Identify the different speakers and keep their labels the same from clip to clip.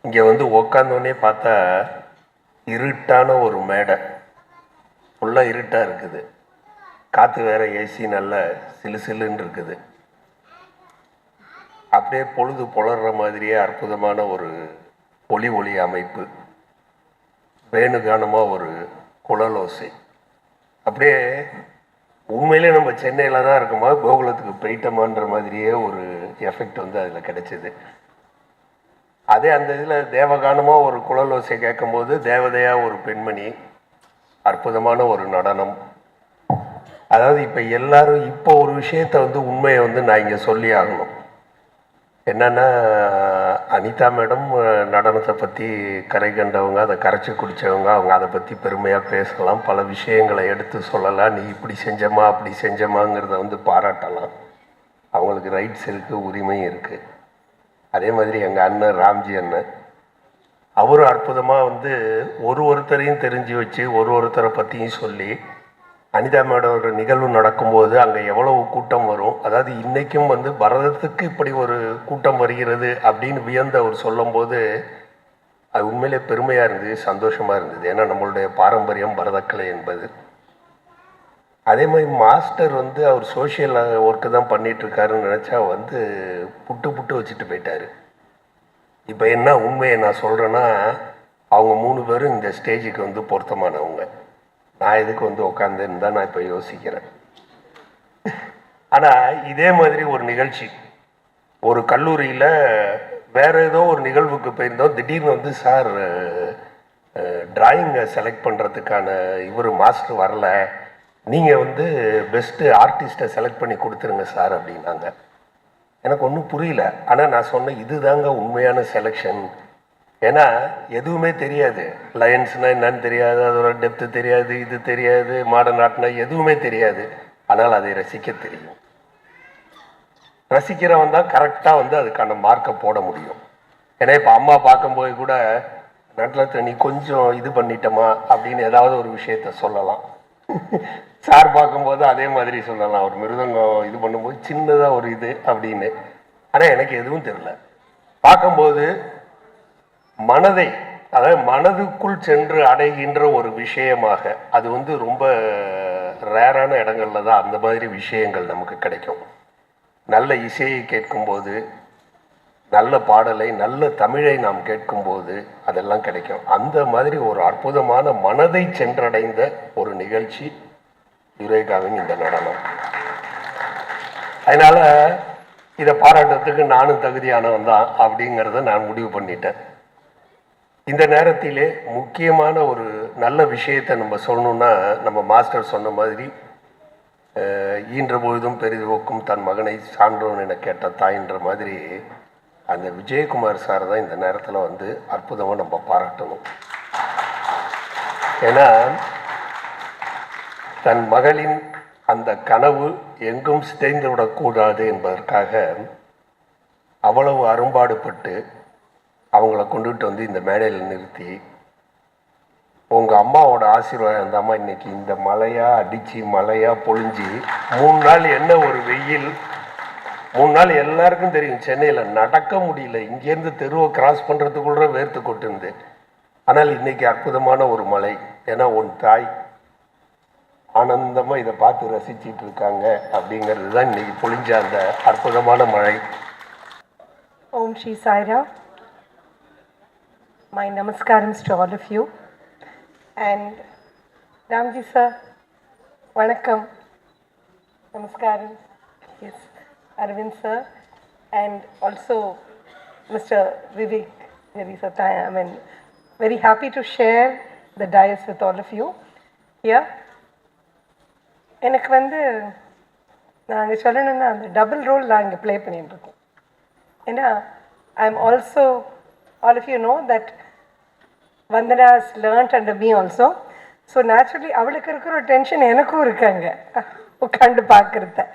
Speaker 1: இங்கே வந்து உக்காந்தோடனே பார்த்தா இருட்டான ஒரு மேடை, ஃபுல்லாக இருட்டாக இருக்குது, காற்று வேற ஏசி நல்லா சிலு சிலுன்னு இருக்குது. அப்படியே பொழுது புலர்ற மாதிரியே அற்புதமான ஒரு ஒளி அமைப்பு, வேணுகானமாக ஒரு குழலோசை. அப்படியே உண்மையிலே நம்ம சென்னையில் தான் இருக்குமா கோகுலத்துக்கு போயிட்டோமான்ற மாதிரியே ஒரு எஃபெக்ட் வந்து அதில் கிடைச்சிது. அதே அந்த இதில் தேவகானமாக ஒரு குழலோசை கேட்கும்போது தேவதையாக ஒரு பெண்மணி, அற்புதமான ஒரு நடனம். அதாவது இப்போ எல்லாரும் இப்போ ஒரு விஷயத்த வந்து உண்மையை வந்து நான் இங்கே சொல்லி ஆகணும். என்னென்னா, அனிதா மேடம் நடனத்தை பற்றி கரை கண்டவங்க, அதை கரைச்சி குடித்தவங்க, அவங்க அதை பற்றி பெருமையாக பேசலாம், பல விஷயங்களை எடுத்து சொல்லலாம். நீ இப்படி செஞ்சமா அப்படி செஞ்சமாங்கிறத வந்து பாராட்டலாம், அவங்களுக்கு ரைட்ஸ் இருக்குது, உரிமையும் இருக்குது. அதே மாதிரி எங்கள் அண்ணன் ராம்ஜி அண்ணன், அவரும் அற்புதமாக வந்து ஒருத்தரையும் தெரிஞ்சு வச்சு ஒருத்தரை பற்றியும் சொல்லி, அனிதா மேடோட நிகழ்வு நடக்கும்போது அங்கே எவ்வளவு கூட்டம் வரும், அதாவது இன்றைக்கும் வந்து பரதத்துக்கு இப்படி ஒரு கூட்டம் வருகிறது அப்படின்னு வியந்து அவர் சொல்லும்போது அது உண்மையிலே பெருமையாக இருந்தது, சந்தோஷமாக இருந்தது. ஏன்னா நம்மளுடைய பாரம்பரியம் பரதக்கலை என்பது. அதே மாதிரி மாஸ்டர் வந்து அவர் சோஷியல் ஒர்க்கு தான் பண்ணிகிட்ருக்காருன்னு நினச்சா வந்து புட்டு வச்சுட்டு போயிட்டார். இப்போ என்ன உண்மையை நான் சொல்கிறேன்னா, அவங்க 3 பேரும் இந்த ஸ்டேஜுக்கு வந்து பொருத்தமானவங்க. நான் எதுக்கு வந்து உட்காந்துன்னு தான் நான் இப்போ யோசிக்கிறேன். ஆனால் இதே மாதிரி ஒரு நிகழ்ச்சி ஒரு கல்லூரியில் வேறு ஏதோ ஒரு நிகழ்வுக்கு போயிருந்தோம். திடீர்னு வந்து சார் டிராயிங்கை செலக்ட் பண்ணுறதுக்கான இவர் மாஸ்டர் வரல, நீங்கள் வந்து பெஸ்ட்டு ஆர்டிஸ்ட்டை செலக்ட் பண்ணி கொடுத்துருங்க சார் அப்படின்னாங்க. எனக்கு ஒன்றும் புரியல. ஆனால் நான் சொன்னேன், இது தாங்க உண்மையான செலெக்ஷன். ஏன்னா எதுவுமே தெரியாது, லயன்ஸ்னால் என்னன்னு தெரியாது, அதோட டெப்த்து தெரியாது, இது தெரியாது, மாடர்ன் ஆர்ட்னா எதுவுமே தெரியாது. ஆனால் அதை ரசிக்க தெரியும். ரசிக்கிறவன் தான் கரெக்டாக வந்து அதுக்கான மார்க்கை போட முடியும். ஏன்னா இப்போ அம்மா பார்க்கும்போது கூட நட்டில் நீ கொஞ்சம் இது பண்ணிட்டோமா அப்படின்னு ஏதாவது ஒரு விஷயத்த சொல்லலாம். சார் பார்க்கும்போது அதே மாதிரி சொல்லலாம், ஒரு மிருதங்கம் இது பண்ணும்போது சின்னதாக ஒரு இது அப்படின்னு. ஆனால் எனக்கு எதுவும் தெரியல. பார்க்கும்போது மனதை, அதாவது மனதுக்குள் சென்று அடைகின்ற ஒரு விஷயமாக அது வந்து ரொம்ப ரேரான இடங்கள்ல தான் அந்த மாதிரி விஷயங்கள் நமக்கு கிடைக்கும். நல்ல இசையை கேட்கும்போது, நல்ல பாடலை, நல்ல தமிழை நாம் கேட்கும்போது அதெல்லாம் கிடைக்கும். அந்த மாதிரி ஒரு அற்புதமான மனதை சென்றடைந்த ஒரு நிகழ்ச்சி யுரேகாவின் இந்த நடனம். அதனால இதை பாராட்டுறதுக்கு நானும் தகுதியானவன் தான் அப்படிங்கிறத நான் முடிவு பண்ணிட்டேன். இந்த நேரத்திலே முக்கியமான ஒரு நல்ல விஷயத்தை நம்ம சொல்லணும்னா, நம்ம மாஸ்டர் சொன்ன மாதிரி ஈன்ற பொழுதும் பெரிதுவோக்கும் தன் மகனை சான்றோன் என கேட்ட தாயின்ற மாதிரி அந்த விஜயகுமார் சார் தான் இந்த நேரத்தில் வந்து அற்புதமாக நம்ம பாராட்டணும். ஏன்னா தன் மகளின் அந்த கனவு எங்கும் சிதைந்து விடக்கூடாது என்பதற்காக அவ்வளவு அரும்பாடுபட்டு அவங்கள கொண்டுகிட்டு வந்து இந்த மேடையில் நிறுத்தி, உங்கள் அம்மாவோட ஆசீர்வாதம் அந்த அம்மா இன்னைக்கு இந்த மழையாக அடித்து மழையாக பொழிஞ்சு 3 நாள் என்ன ஒரு வெயில், 3 நாள் எல்லாருக்கும் தெரியும் சென்னையில் நடக்க முடியல, இங்கேருந்து தெருவை கிராஸ் பண்ணுறதுக்குள்ள வேர்த்து கொட்டுந்து. ஆனால் இன்னைக்கு அற்புதமான ஒரு மழை. ஏன்னா உன் தாய் ஆனந்தமாக இதை பார்த்து ரசிச்சிட்டு இருக்காங்க அப்படிங்கிறது தான் இன்னைக்கு பொழிஞ்ச அந்த அற்புதமான மழை.
Speaker 2: Om Shri Sai Ram. My namaskarams to all of you. And Ramji sir, vanakkam, namaskaram. Yes, Arvind sir, and also Mr. Vivek. Very happy to share the dais with all of you here. எனக்கு வந்து நாங்கள் சொல்லணும்னா அந்த double role நான் இங்கே play பண்ணிட்டு இருக்கோம். ஏன்னா I am also, all of you know that Vandana has learnt under me also. So naturally அவளுக்கு இருக்கிற ஒரு டென்ஷன் எனக்கும் இருக்காங்க உட்காந்து பார்க்குறத.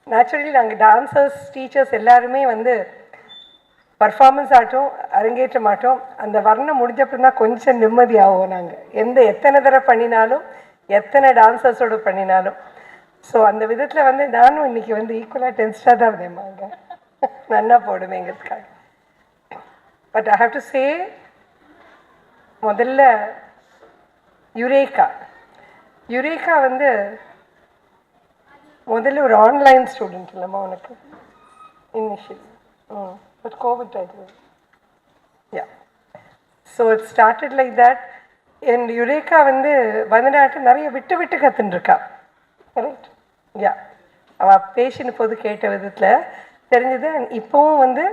Speaker 2: நேச்சுரலி நாங்கள் டான்சர்ஸ் டீச்சர்ஸ் எல்லாருமே வந்து பர்ஃபார்மன்ஸ் ஆகட்டும் அரங்கேற்ற மாட்டோம், அந்த வர்ணம் முடிஞ்சப்பறம் தான் கொஞ்சம் நிம்மதியாகும். நாங்கள் எத்தனை தடவை பண்ணினாலும் எத்தனை டான்சர்ஸோடு பண்ணினாலும். ஸோ அந்த விதத்தில் வந்து நானும் இன்றைக்கி வந்து ஈக்குவலாக டென்ஸ்டாக தான் இருந்தேம்மாங்க, நல்லா போடுவேங்கிறதுக்காக. But I have to say, முதல்ல யுரேகா வந்து முதல்ல ஒரு ஆன்லைன் ஸ்டூடெண்ட் இல்லைம்மா உனக்கு இனிஷியல். பட் கோவிட் ஆயிடுது. Ya, so it started like that. என் யுரேகா வந்து வந்தநாட்டு நிறைய விட்டு கற்றுட்டுருக்கா. கரெக்ட்? யா, அவள் பேசின போது கேட்ட விதத்தில் தெரிஞ்சது. இப்போவும் வந்து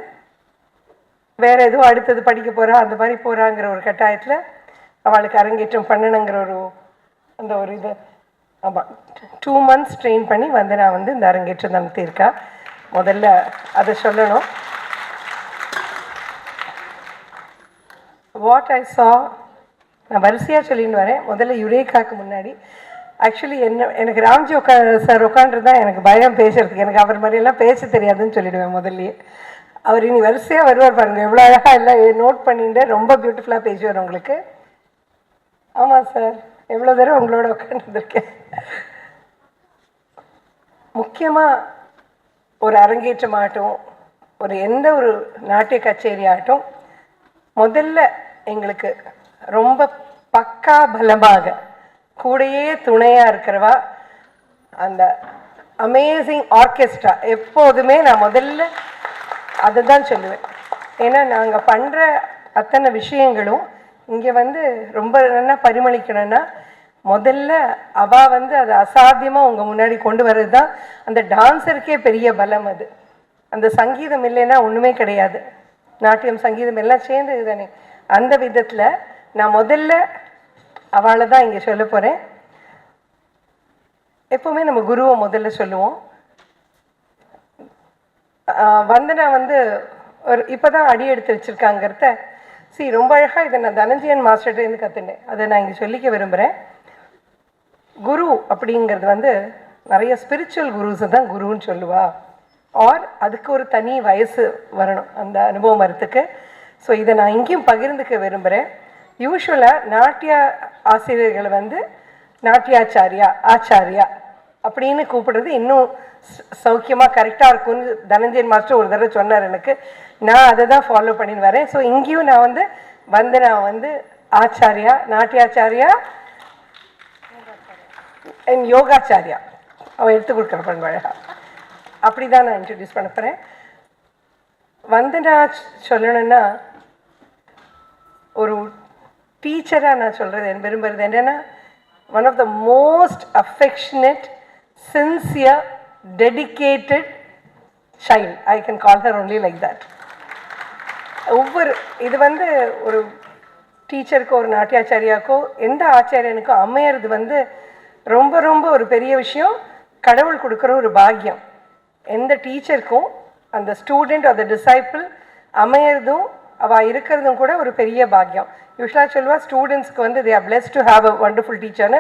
Speaker 2: வேறு எதுவும் அடுத்தது படிக்க போகிறா அந்த மாதிரி போகிறாங்கிற ஒரு கட்டாயத்தில் அவளுக்கு அரங்கேற்றம் பண்ணணுங்கிற அந்த ஒரு இது. ஆமாம், 2 months ட்ரெயின் பண்ணி வந்தனா வந்து இந்த அரங்கேற்றம் நடத்தியிருக்கா. முதல்ல அதை சொல்லணும். வாட் ஐ சா, நான் வரிசையாக சொல்லின்னு வரேன். முதல்ல யுரேகாவுக்கு முன்னாடி ஆக்சுவலி எனக்கு ராம்ஜி சார் உட்காந்துருந்தா எனக்கு பயம் பேசுறதுக்கு. எனக்கு அவர் மாதிரியெல்லாம் பேச தெரியாதுன்னு சொல்லிவிடுவேன் முதல்லையே. அவர் இனி வரிசையாக வருவார் பாருங்க, எவ்வளோ அழகாக எல்லாம் நோட் பண்ணிட்டு ரொம்ப பியூட்டிஃபுல்லாக பேசுவார் உங்களுக்கு. ஆமாம் சார், எவ்வளோ தடவை உங்களோட உட்காந்துருக்கேன். முக்கியமாக ஒரு அரங்கேற்றம் ஆகட்டும், எந்த ஒரு நாட்டிய கச்சேரி ஆகட்டும், முதல்ல எங்களுக்கு ரொம்ப பக்கா பலமாக கூடையே துணையாக இருக்கிறவா அந்த அமேசிங் ஆர்கெஸ்ட்ரா. எப்போதுமே நான் முதல்ல அதை தான் சொல்லுவேன். ஏன்னா நாங்கள் பண்ணுற அத்தனை விஷயங்களும் இங்கே வந்து ரொம்ப நல்லா பரிமளிக்கணும்னா முதல்ல அவள் வந்து அதை அசாத்தியமாக உங்கள் முன்னாடி கொண்டு வர்றது தான் அந்த டான்ஸருக்கே பெரிய பலம். அது அந்த சங்கீதம் இல்லைன்னா ஒன்றுமே கிடையாது. நாட்டியம் சங்கீதம் எல்லாம் சேர்ந்தது தானே. அந்த விதத்தில் நான் முதல்ல அவளை தான் இங்கே சொல்ல போகிறேன். எப்போவுமே நம்ம குருவை முதல்ல சொல்லுவோம். வந்தனா வந்து ஒரு இப்போ தான் அடி எடுத்து வச்சுருக்காங்கிறத ரொம்ப அழகாக இதை நான் தனஞ்சயன் மாஸ்டர்கிட்டேருந்து கற்றுனேன். அதை நான் இங்கே சொல்லிக்க விரும்புகிறேன். குரு அப்படிங்கிறது வந்து நிறைய ஸ்பிரிச்சுவல் குருஸை தான் குருன்னு சொல்லுவா. அதுக்கு ஒரு தனி வயசு வரணும் அந்த அனுபவம் வரத்துக்கு. ஸோ இதை நான் இங்கேயும் பகிர்ந்துக்க விரும்புகிறேன். யூஸ்வலாக நாட்டிய ஆசிரியர்களை வந்து நாட்டியாச்சாரியா ஆச்சாரியா அப்படின்னு கூப்பிடுறது இன்னும் சௌக்கியமாக கரெக்டாக இருக்கும்னு தனஞ்சயன் மாஸ்டர் ஒரு தடவை சொன்னார் எனக்கு. நான் அதை தான் ஃபாலோ பண்ணின்னு வரேன். ஸோ இங்கேயும் நான் வந்து ஆச்சாரியா, நாட்டியாச்சாரியா அண்ட் யோகாச்சாரியா அவன் எடுத்து கொடுக்குற பண்பழகா அப்படி தான் நான் இன்ட்ரடியூஸ் பண்ண போகிறேன். நான் சொல்லணும்னா ஒரு டீச்சராக நான் சொல்கிறது விரும்புகிறது என்னென்னா, one of the most affectionate, sincere, dedicated child. I can call her only like that. இது ஒரு டீச்சருக்கோ ஒரு நாட்டியாச்சாரியாக்கோ எந்த ஆச்சாரியனுக்கோ அமையிறது ரொம்ப ரொம்ப ஒரு பெரிய விஷயம், கடவுள் கொடுக்குற ஒரு பாக்கியம். எந்த டீச்சருக்கும் அந்த ஸ்டூடெண்ட் அந்த டிசைப்பிள் அமையிறதும் அவள் இருக்கிறதும் கூட ஒரு பெரிய பாக்கியம். யூஸ்வலாக சொல்லுவா ஸ்டூடெண்ட்ஸ்க்கு they are blessed to have a wonderful teacher.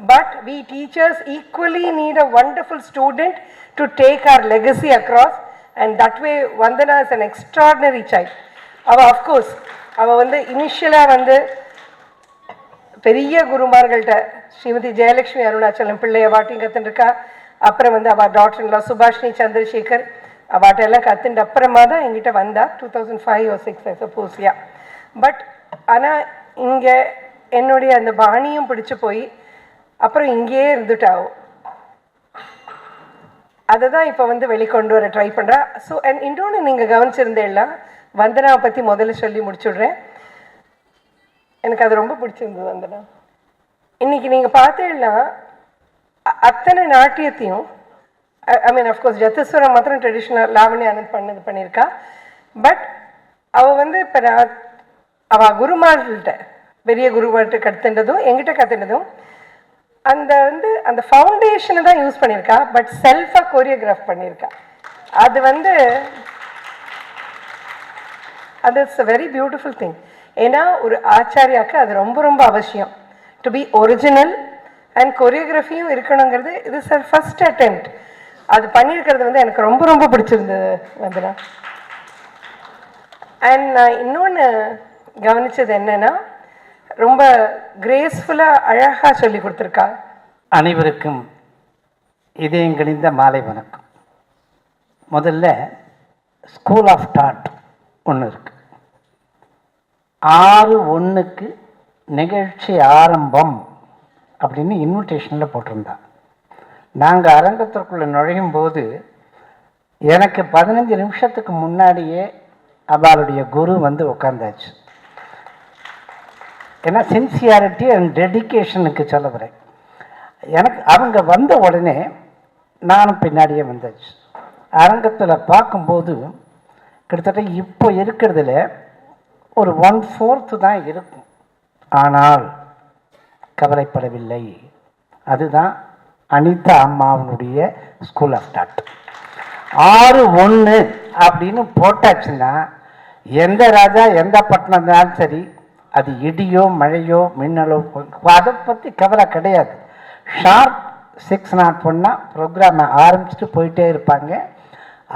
Speaker 2: But we teachers equally need a wonderful student to take our legacy across, and that way Vandana is an extraordinary child. Of course initially பெரிய குருமார்கள்ட்ட ஸ்ரீமதி ஜெயலட்சுமி அருணாச்சலம் பிள்ளைய வாட்டிங் கற்றுருக்கா. அப்புறம் அவள் டாக்டர்ல சுபாஷினி சந்திரசேகர் அவாட்டெல்லாம் கற்றுட்டு அப்புறமா தான் எங்கிட்ட வந்தா 2005 or 2006 I suppose. But ஆனால் இங்கே என்னுடைய அந்த பாணியும் பிடிச்சு போய் அப்புறம் இங்கேயே இருந்துட்டாவும் அதை தான் இப்போ வெளிக்கொண்டு வர ட்ரை பண்ணுறா. ஸோ அண்ட் இன்னொன்று நீங்கள் கவனிச்சிருந்தேன்னா வந்தனாவை பற்றி முதல்ல சொல்லி முடிச்சுடுறேன். எனக்கு அது ரொம்ப பிடிச்சிருந்தது. வந்தனா இன்னைக்கு நீங்கள் பார்த்தேன்னா அத்தனை நாட்டியத்தையும் ஐ மீன் அஃப்கோர்ஸ் ஜத்தஸ்வரம் மாத்திரம் ட்ரெடிஷ்னல் லாவணி ஆனந்த் பண்ணியிருக்கா. பட் அவள் இப்போ அவள் குருமார்கள்ட்ட பெரிய குருமார்கிட்ட கற்றுண்டதும் எங்கிட்ட கற்றுண்டதும் அந்த அந்த ஃபவுண்டேஷனை தான் யூஸ் பண்ணியிருக்கா. பட் செல்ஃபாக கோரியோகிராஃப் பண்ணியிருக்கா. அது it's a very beautiful thing. ஏன்னா ஒரு ஆச்சாரியாவுக்கு அது ரொம்ப ரொம்ப அவசியம். டு பி ஒரிஜினல் அண்ட் கொரியோகிராஃபியும் இருக்கணுங்கிறது இது சார் ஃபர்ஸ்ட் அட்டெம்ப்ட். அது பண்ணியிருக்கிறது எனக்கு ரொம்ப ரொம்ப பிடிச்சிருந்தது வந்தனா. அண்ட் நான் இன்னொன்று கவனித்தது என்னென்னா ரொம்ப கிரேஸ்ஃபுல்லாக அழகாக சொல்லி கொடுத்துருக்கா.
Speaker 3: அனைவருக்கும் இதயங்கணிந்த மாலை வணக்கம். முதல்ல ஸ்கூல் ஆஃப் தாட் ஒன்று இருக்கு. 6:01 நிகழ்ச்சி ஆரம்பம் அப்படின்னு இன்விடேஷனில் போட்டிருந்தா. நாங்கள் அரங்கத்திற்குள்ளே நுழையும் போது எனக்கு 15 நிமிஷத்துக்கு முன்னாடியே அவளுடைய குரு உட்காந்தாச்சு. ஏன்னா சின்சியாரிட்டி அண்ட் டெடிக்கேஷனுக்கு சொல்ல வரேன். எனக்கு அவங்க வந்த உடனே நானும் பின்னாடியே வந்தாச்சு. அரங்கத்தில் பார்க்கும்போது கிட்டத்தட்ட இப்போ இருக்கிறதுல ஒரு 1/4 தான் இருக்கும். ஆனால் கவலைப்படவில்லை. அதுதான் அனிதா அம்மாவனுடைய ஸ்கூல் ஆஃப் தாட். 6:01 அப்படின்னு போட்டாச்சுன்னா எந்த ராஜா எந்த பட்டணம் இருந்தாலும் சரி, அது இடியோ மழையோ மின்னலோ அதை பற்றி கவலை கிடையாது. ஷார்ப் 6:01 ப்ரோக்ராமை ஆரம்பிச்சுட்டு போயிட்டே இருப்பாங்க.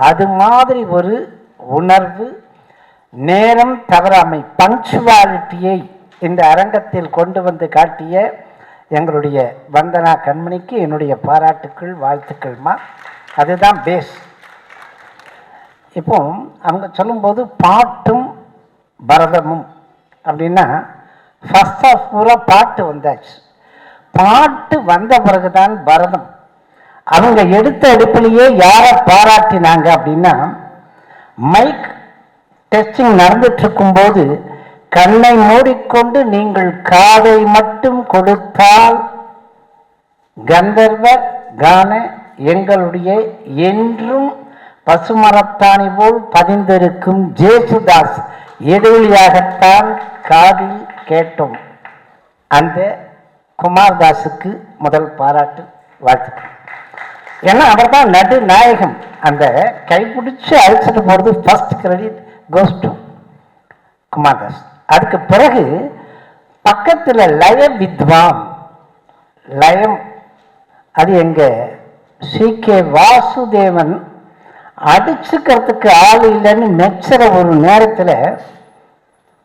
Speaker 3: அது மாதிரி ஒரு உணர்வு, நேரம் தவறாமை, பங்க்சுவாலிட்டியை இந்த அரங்கத்தில் கொண்டு வந்து காட்டிய எங்களுடைய வந்தனா கண்மணிக்கு என்னுடைய பாராட்டுக்கள், வாழ்த்துக்கள்மா. அதுதான் பேஸ். இப்போ அவங்க சொல்லும்போது பாட்டும் பரதமும் அப்படின்னா ஃபர்ஸ்ட் ஆஃப் பூரா பாட்டு வந்தாச்சு. பாட்டு வந்த பிறகுதான் பரதம். அவங்க எடுத்த எடுப்பிலேயே யாரை பாராட்டினாங்க அப்படின்னா, மைக் டெஸ்டிங் நடந்துட்டு இருக்கும்போது கண்ணை மூடிக்கொண்டு நீங்கள் காதை மட்டும் கொடுத்தால் கந்தர்வ கான எங்களுடைய என்றும் பசுமரத்தாணி போல் பதிந்திருக்கும் ஜேசுதாஸ் எதிரொலியாகத்தான் காதில் கேட்டோம். அந்த குமார்தாஸுக்கு முதல் பாராட்டு, வாழ்த்துக்கள். ஏன்னா அவர் தான் நடு நாயகம். அந்த கைப்பிடிச்சு அழைச்சிட்டு போகிறது first credit goes to Kumar Das. அதுக்கு பிறகு பக்கத்தில் லய வித்வான், லயம் அது எங்க சி.கே. வாசுதேவன் அடிச்சுக்கிறதுக்கு ஆள் இல்லைன்னு மெச்சுற ஒரு நேரத்தில்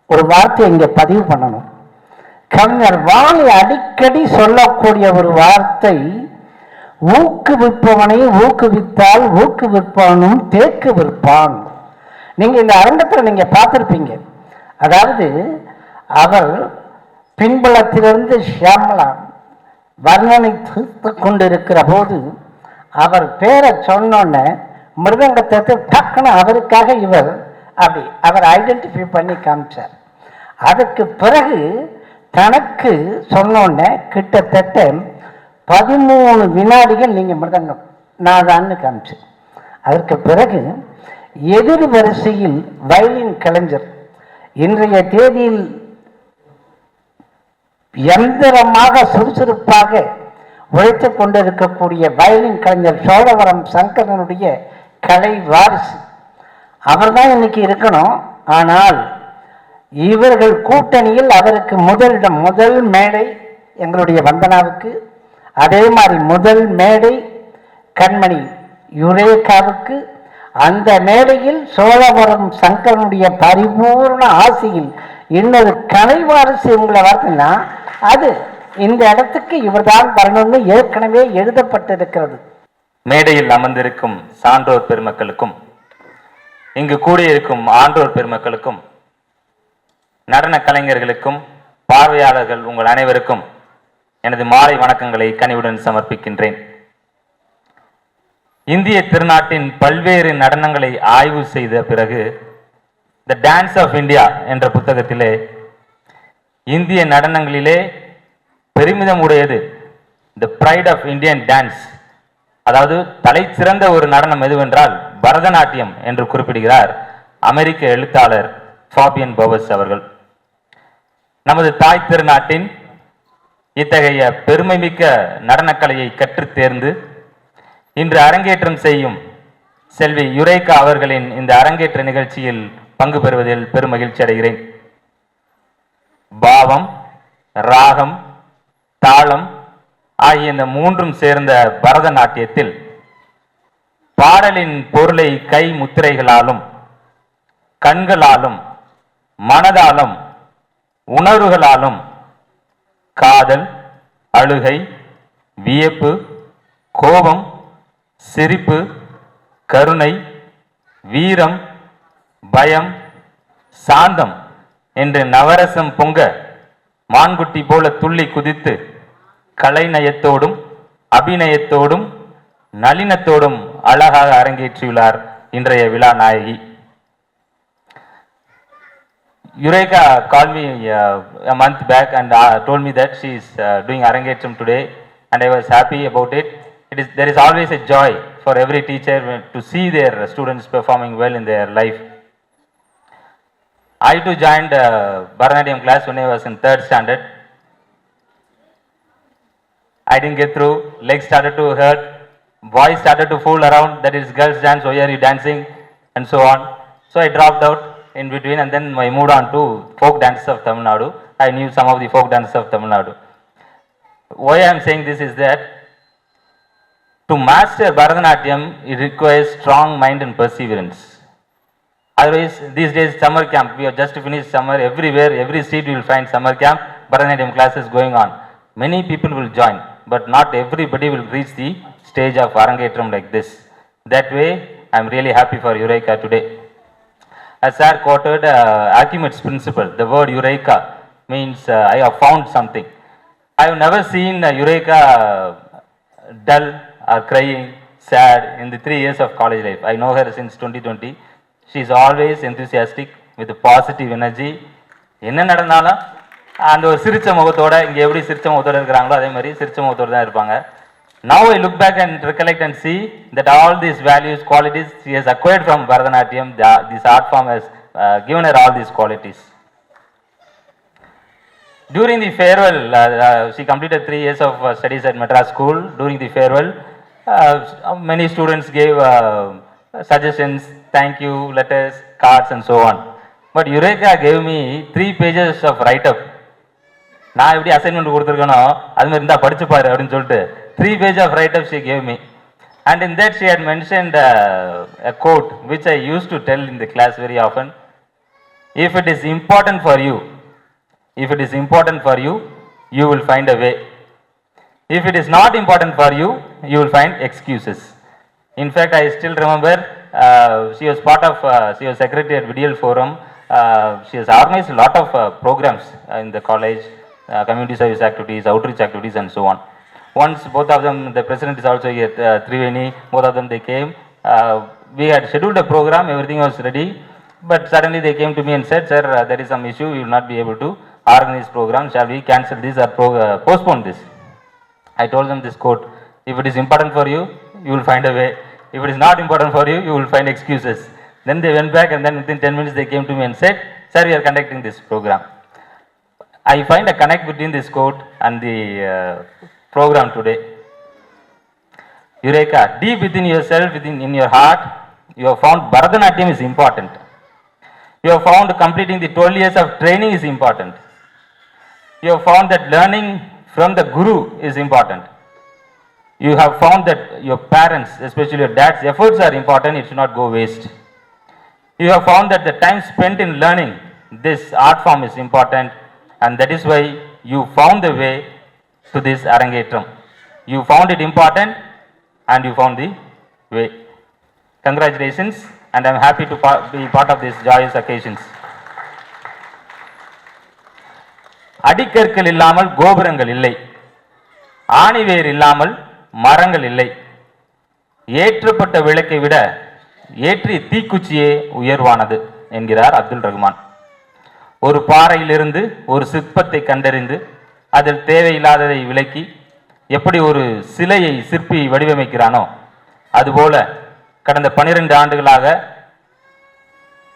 Speaker 3: ஒரு வார்த்தை இங்கே பதிவு பண்ணணும். கவிஞர் வாலி அடிக்கடி சொல்லக்கூடிய ஒரு வார்த்தை, ஊக்குவிப்பவனை ஊக்குவித்தால் ஊக்குவிப்பவனும் தேக்கு விற்பான். நீங்க இந்த அரங்கத்தில் நீங்க பார்த்திருப்பீங்க. அதாவது அவர் பின்புலத்திலிருந்து ஷியாமலா வர்ணனைத்து கொண்டிருக்கிற போது அவர் பேரை சொன்னோன்ன மிருதங்கத்தை டக்குன்னு அவருக்காக அவர் ஐடென்டிஃபை பண்ணி காமிச்சார். அதுக்கு பிறகு தனக்கு சொன்னோன்ன கிட்டத்தட்ட 13 வினாடிகள் நீங்க மிருதங்கம் நான் தான்னு காமிச்சேன். அதற்கு பிறகு எதிர் வரிசையில் வயலின் கலைஞர், இன்றைய தேதியில் எந்திரமாக சுறுசுறுப்பாக உழைத்துக் கொண்டிருக்கக்கூடிய வயலின் கலைஞர் சோழவரம் சங்கரனுடைய கலை வாரிசு அவர்தான் இன்னைக்கு இருக்கணும். ஆனால் இவர்கள் கூட்டணியில் அவருக்கு முதல் மேடை எங்களுடைய வந்தனாவுக்கு, அதே மாதிரி முதல் மேடை கண்மணி யுரேகாவுக்கு. அந்த மேடையில் சோழவரம் சங்கரனுடைய பரிபூர்ண ஆசையில் இன்னொரு கலை வாரிசு உங்களை பார்த்தீங்கன்னா அது இந்த இடத்துக்கு இவர்தான் வரணும்னு ஏற்கனவே எழுதப்பட்டிருக்கிறது.
Speaker 4: மேடையில் அமர்ந்திருக்கும் சான்றோர் பெருமக்களுக்கும், இங்கு கூடியிருக்கும் ஆன்றோர் பெருமக்களுக்கும், நடன கலைஞர்களுக்கும், பார்வையாளர்கள் உங்கள் அனைவருக்கும் எனது மாலை வணக்கங்களை கனிவுடன் சமர்ப்பிக்கின்றேன். இந்திய திருநாட்டின் பல்வேறு நடனங்களை ஆய்வு செய்த பிறகு த டான்ஸ் ஆஃப் இந்தியா என்ற புத்தகத்திலே இந்திய நடனங்களிலே பெருமிதம் உடையது த பிரைட் ஆஃப் இந்தியன் டான்ஸ், அதாவது தலை சிறந்த ஒரு நடனம் எதுவென்றால் பரதநாட்டியம் என்று குறிப்பிடுகிறார் அமெரிக்க எழுத்தாளர் ஃபாபியன் பவர்ஸ் அவர்கள். நமது தாய் திருநாட்டின் இத்தகைய பெருமைமிக்க நடனக்கலையை கற்றுத் தேர்ந்து இன்று அரங்கேற்றம் செய்யும் செல்வி யுரேகா அவர்களின் இந்த அரங்கேற்ற நிகழ்ச்சியில் பங்கு பெறுவதில் பெருமகிழ்ச்சி அடைகிறேன். பாவம், ராகம், தாளம் ஆகிய இந்த மூன்றும் சேர்ந்த பரதநாட்டியத்தில் பாடலின் பொருளை கை முத்திரைகளாலும், கண்களாலும், மனதாலும், உணர்வுகளாலும் காதல், அழுகை, வியப்பு, கோபம், சிரிப்பு, கருணை, வீரம், பயம், சாந்தம் என்று நவரசம் பொங்க மான்குட்டி போல துள்ளி குதித்து கலைநயத்தோடும் அபிநயத்தோடும் நளினத்தோடும் அழகாக அரங்கேற்றியுள்ளார் இன்றைய விழா நாயகி. Eureka called me a month back and told me that she is doing Arangetram today, and I was happy about it. There is always a joy for every teacher to see their students performing well in their life. I too joined Bharatanatyam class when I was in 3rd standard. I didn't get through. Legs started to hurt. Boys started to fool around. That is girls dance. Why are you dancing? And so on. So I dropped out in between, and then I moved on to folk dances of Tamil Nadu. I knew some of the folk dances of Tamil Nadu. Why I am saying this is that to master Bharatanatyam, it requires strong mind and perseverance. Otherwise, these days summer camp, we have just finished summer. Everywhere, every street you will find summer camp, Bharatanatyam classes going on. Many people will join, but not everybody will reach the stage of Arangetram like this. That way, I am really happy for Eureka today. As sir quoted Archimedes' principle, the word Eureka means I have found something. I have never seen Eureka dull or crying, sad in the 3 years of college life. I know her since 2020. She is always enthusiastic with a positive energy. என்ன நடந்தாலும் அந்த ஒரு சிரிச்ச முகத்தோட, இங்கே எப்படி சிரிச்ச முகத்தோட இருக்கிறாங்களோ அதே மாதிரி சிரிச்ச முகத்தோட தான் இருப்பாங்க. Now I look back and recollect and see that all these values, qualities she has acquired from Bharatanatyam. This art form has given her all these qualities. During the farewell, she completed 3 years of studies at Madras School. During the farewell, many students gave suggestions, thank you letters, cards and so on. But Eureka gave me 3 pages of write-up. நான் எப்படி assignment கொடுத்துருக்கனோ அது மாதிரி இருந்தால் படிச்சு பாரு அப்படின்னு சொல்லிட்டு 3 pages of write-up she gave me. And in that she had mentioned a quote which I used to tell in the class very often. If it is important for you, If it is important for you, you will find a way. If it is not important for you, you will find excuses. In fact, I still remember she was part of, she was secretary at Vidyal Forum. She has organized a lot of programs in the college, community service activities, outreach activities, and so on. Once both of them, the president is also here, Triveni, both of them they came. We had scheduled a program, everything was ready, but suddenly they came to me and said, sir, there is some issue, we will not be able to organize program, shall we cancel this or postpone this? I told them this quote, if it is important for you, you will find a way. If it is not important for you, you will find excuses. Then they went back and then within 10 minutes they came to me and said, sir, we are conducting this program. I find a connect between this quote and the program today. Eureka, deep within yourself, in your heart, you have found Bharatanatyam is important. You have found completing the 12 years of training is important. You have found that learning from the Guru is important. You have found that your parents, especially your dad's efforts are important, it should not go waste. You have found that the time spent in learning this art form is important, and that is why you found the way to this Arangetram. You found it important and you found the way. Congratulations, and I am happy to be part of these joyous occasions. அடிக்கற்கள் இல்லாமல் கோபுரங்கள் இல்லை, ஆணிவேர் இல்லாமல் மரங்கள் இல்லை, ஏற்றப்பட்ட விளக்கை விட ஏற்றிய தீக்குச்சியே உயர்வானது என்கிறார் அப்துல் ரஹ்மான். ஒரு பாறையிலிருந்து ஒரு சிற்பத்தை கண்டறிந்து அதில் தேவையில்லாததை விலக்கி எப்படி ஒரு சிலையை சிற்பி வடிவமைக்கிறானோ அதுபோல கடந்த 12 ஆண்டுகளாக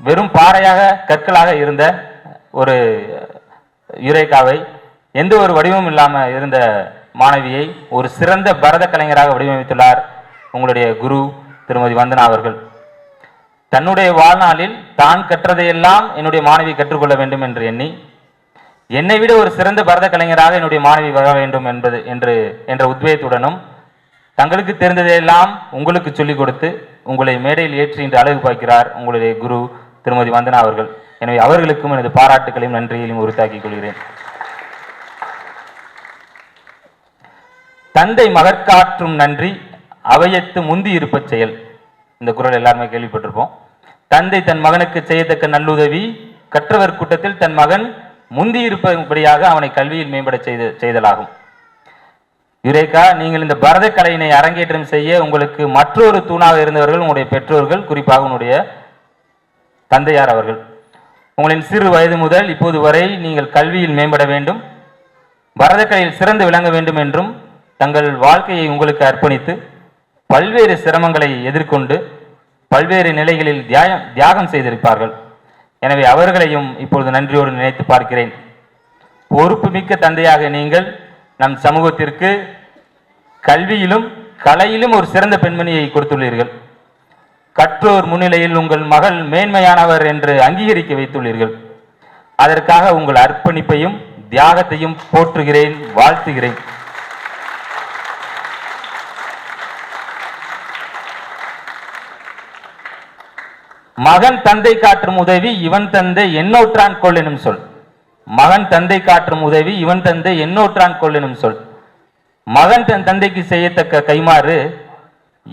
Speaker 4: வெறும் பாறையாக கற்களாக இருந்த ஒரு யுரேகாவை, எந்த ஒரு வடிவமும் இல்லாமல் இருந்த மாணவியை ஒரு சிறந்த பரத கலைஞராக வடிவமைத்துள்ளார் உங்களுடைய குரு திருமதி வந்தனா அவர்கள். தன்னுடைய வாழ்நாளில் தான் கற்றதையெல்லாம் என்னுடைய மாணவி கற்றுக்கொள்ள வேண்டும் என்று எண்ணி, என்னை விட ஒரு சிறந்த பரத கலைஞராக என்னுடைய மாணவி வர வேண்டும் என்ற உத்வேகத்துடனும் தங்களுக்கு தெரிந்ததையெல்லாம் உங்களுக்கு சொல்லிக் கொடுத்து உங்களை மேடையில் ஏற்றி இன்று அழகு பார்க்கிறார் உங்களுடைய குரு திருமதி வந்தனா அவர்கள். எனவே அவர்களுக்கும் எனது பாராட்டுகளையும் நன்றியையும் உறுத்தாக்கிக் கொள்கிறேன். தந்தை மகற்காற்றும் நன்றி அவையத்து முந்தி இருப்ப செயல். இந்த குறள் எல்லாருமே கேள்விப்பட்டிருப்போம். தந்தை தன் மகனுக்கு செய்யத்தக்க நல்லுதவி கற்றவர் கூட்டத்தில் தன் மகன் முந்தி இருப்பபடியாக அவனை கல்வியில் மேம்பட செய்தலாகும். யுரேகா, நீங்கள் இந்த பரத கலையினை அரங்கேற்றம் செய்ய உங்களுக்கு மற்றொரு தூணாக இருந்தவர்கள் உங்களுடைய பெற்றோர்கள், குறிப்பாக உங்களுடைய தந்தையார் அவர்கள். உங்களின் சிறு வயது முதல் இப்போது வரை நீங்கள் கல்வியில் மேம்பட வேண்டும், பரதக்கலையில் சிறந்து விளங்க வேண்டும் என்றும் தங்கள் வாழ்க்கையை உங்களுக்கு அர்ப்பணித்து பல்வேறு சிரமங்களை எதிர்கொண்டு பல்வேறு நிலைகளில் தியாகம் செய்திருப்பார்கள். எனவே அவர்களையும் இப்பொழுது நன்றியோடு நினைத்து பார்க்கிறேன். பொறுப்புமிக்க தந்தையாக நீங்கள் நம் சமூகத்திற்கு கல்வியிலும் கலையிலும் ஒரு சிறந்த பெண்மணியை கொடுத்துள்ளீர்கள். கற்றோர் முன்னிலையில் உங்கள் மகள் மேன்மையானவர் என்று அங்கீகரிக்க வைத்துள்ளீர்கள். அதற்காக உங்கள் அர்ப்பணிப்பையும் தியாகத்தையும் போற்றுகிறேன், வாழ்த்துகிறேன். மகன் தந்தை காற்றும் உதவி இவன் தந்தை எண்ணோற்றான் கொள் எனும் சொல். மகன் தந்தை காற்றும் உதவி இவன் தந்தை எண்ணோற்றான் கொள் எனும் சொல். மகன் தன் தந்தைக்கு செய்யத்தக்க கைமாறு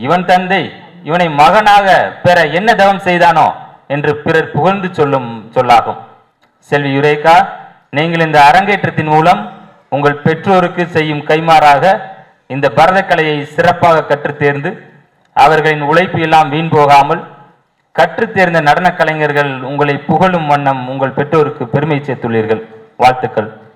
Speaker 4: இவன் தந்தை இவனை மகனாக பெற என்ன தவம் செய்தானோ என்று பிறர் புகழ்ந்து சொல்லும் சொல்லாகும். செல்வி யுரேகா, நீங்கள் இந்த அரங்கேற்றத்தின் மூலம் உங்கள் பெற்றோருக்கு செய்யும் கைமாறாக இந்த பரதக்கலையை சிறப்பாக கற்றுத் தேர்ந்து அவர்களின் உழைப்பு எல்லாம் வீண் போகாமல் கற்றுத் தேர்ந்த நடன கலைஞர்கள் உங்களை புகழும் வண்ணம் உங்கள் பெற்றோருக்கு பெருமை சேர்த்துள்ளீர்கள். வாழ்த்துக்கள்.